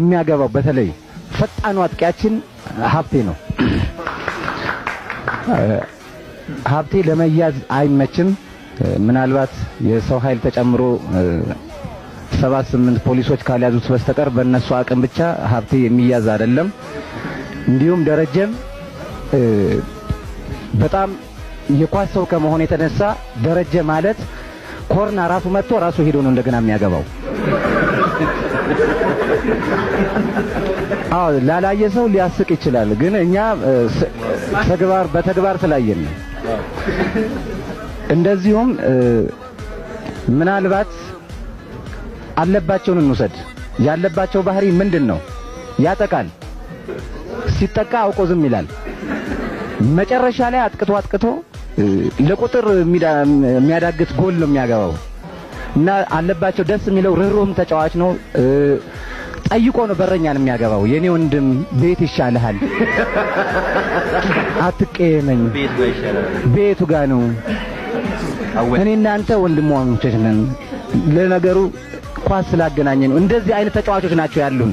የሚያገባው በተለይ ፈጣኑ አጥቂያችን ሀብቴ ነው። ሀብቴ ለመያዝ አይመችም። ምናልባት የሰው ኃይል ተጨምሮ 78 ፖሊሶች ካልያዙት በስተቀር በእነሱ አቅም ብቻ ሀብቴ የሚያዝ አይደለም። እንዲሁም ደረጀም በጣም የኳስ ሰው ከመሆኑ የተነሳ ደረጀ ማለት ኮርና ራሱ መጥቶ ራሱ ሄዶ ነው እንደገና የሚያገባው። ላላየ ሰው ሊያስቅ ይችላል፣ ግን እኛ በተግባር ስላየን ነው። እንደዚሁም ምናልባት አለባቸውን እንውሰድ። ያለባቸው ባህሪ ምንድነው? ያጠቃል። ሲጠቃ አውቆ ዝም ይላል። መጨረሻ ላይ አጥቅቶ ለቁጥር የሚያዳግት ጎል ነው የሚያገባው እና አለባቸው ደስ የሚለው ርህሩህም ተጫዋች ነው። ጠይቆ ነው በረኛን የሚያገባው። የኔ ወንድም ቤት ይሻልሃል፣ አትቀየመኝ፣ ቤቱ ጋር ነው፣ እኔ እናንተ ወንድሞች ነን፣ ለነገሩ ኳስ ስላገናኘን። እንደዚህ አይነት ተጫዋቾች ናቸው ያሉን።